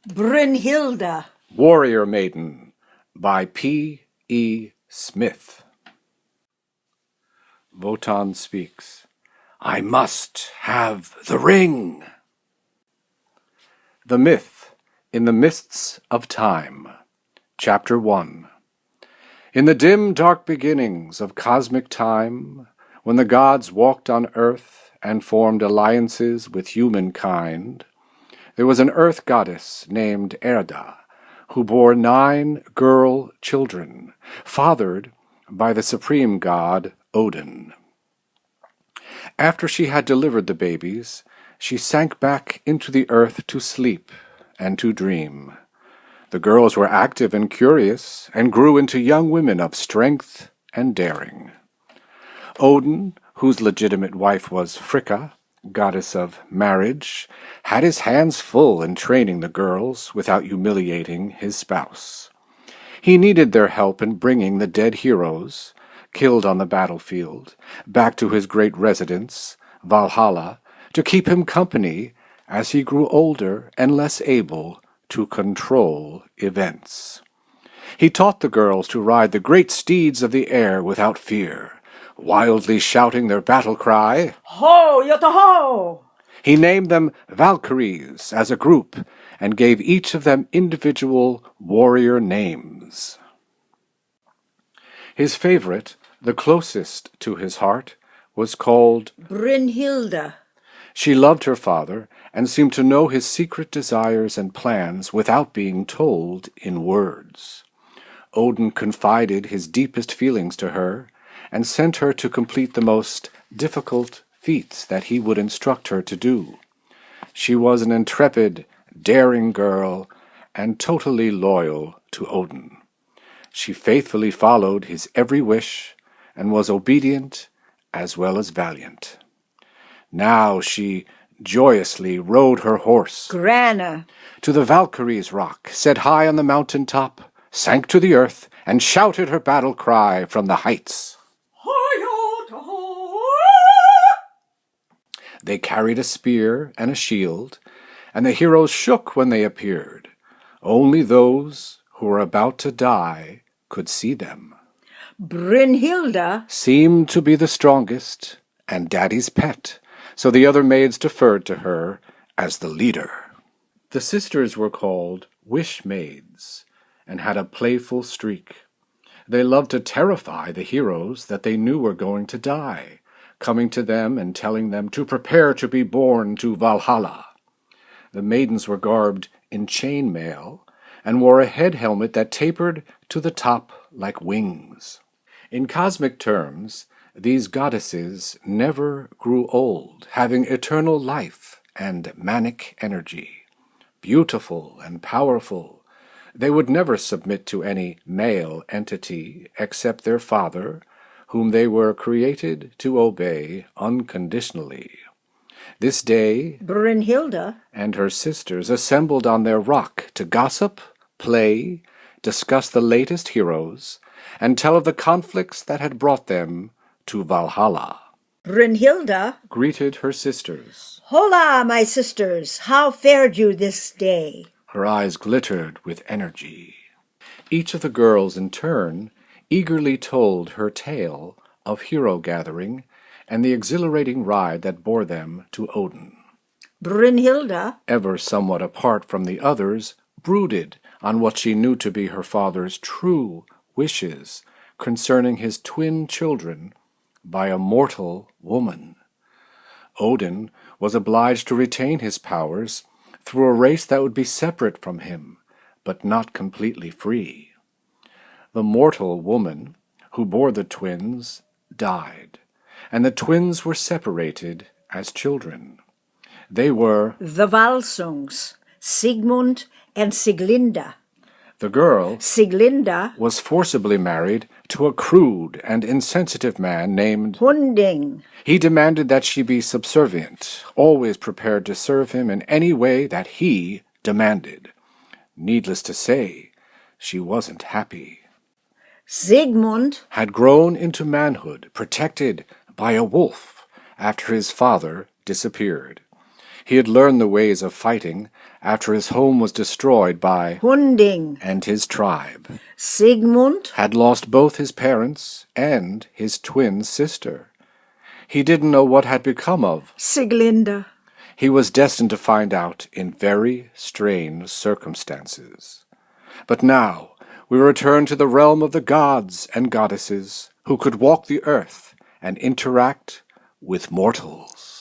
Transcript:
Brünhilde, Warrior Maiden by P. Smith. Wotan speaks. I must have the ring. The Myth in the Mists of Time. Chapter 1. In the dim, dark beginnings of cosmic time, when the gods walked on earth and formed alliances with humankind, there was an earth goddess named Erda, who bore 9 girl children, fathered by the supreme god Odin. After she had delivered the babies, she sank back into the earth to sleep and to dream. The girls were active and curious, and grew into young women of strength and daring. Odin, whose legitimate wife was Fricka, goddess of marriage, had his hands full in training the girls without humiliating his spouse. He needed their help in bringing the dead heroes, killed on the battlefield, back to his great residence, Valhalla, to keep him company as he grew older and less able to control events. He taught the girls to ride the great steeds of the air without fear, wildly shouting their battle cry, Ho, Yotta ho! He named them Valkyries as a group and gave each of them individual warrior names. His favorite, the closest to his heart, was called Brünhilde. She loved her father and seemed to know his secret desires and plans without being told in words. Odin confided his deepest feelings to her and sent her to complete the most difficult feats that he would instruct her to do. She was an intrepid, daring girl and totally loyal to Odin. She faithfully followed his every wish and was obedient as well as valiant. Now she joyously rode her horse Grana, to the Valkyries' rock, set high on the mountain top, sank to the earth, and shouted her battle cry from the heights. They carried a spear and a shield, and the heroes shook when they appeared. Only those who were about to die could see them. Brünhilde, Seemed to be the strongest and Daddy's pet, so the other maids deferred to her as the leader. The sisters were called Wish Maids and had a playful streak. They loved to terrify the heroes that they knew were going to die, coming to them and telling them to prepare to be born to Valhalla. The maidens were garbed in chain mail and wore a head helmet that tapered to the top like wings. In cosmic terms, these goddesses never grew old, having eternal life and manic energy. Beautiful and powerful, they would never submit to any male entity except their father, whom they were created to obey unconditionally. This day, Brünhilde, and her sisters assembled on their rock to gossip, play, discuss the latest heroes, and tell of the conflicts that had brought them to Valhalla. Brünhilde, Greeted her sisters. Hola, my sisters, how fared you this day? Her eyes glittered with energy. Each of the girls in turn eagerly told her tale of hero gathering and the exhilarating ride that bore them to Odin. Brünhilde, Ever somewhat apart from the others, brooded on what she knew to be her father's true wishes concerning his twin children by a mortal woman. Odin was obliged to retain his powers through a race that would be separate from him, but not completely free. The mortal woman who bore the twins died, and the twins were separated as children. They were the Valsungs, Sigmund and Siglinde. the girl Siglinde, was forcibly married to a crude and insensitive man named Hunding. He demanded that she be subservient, always prepared to serve him in any way that he demanded. Needless to say, she wasn't happy. Sigmund Had grown into manhood, protected by a wolf after his father disappeared. He had learned the ways of fighting after his home was destroyed by Hunding. and his tribe. Sigmund Had lost both his parents and his twin sister. He didn't know what had become of. Siglinde. He was destined to find out in very strange circumstances. But now we return to the realm of the gods and goddesses who could walk the earth and interact with mortals.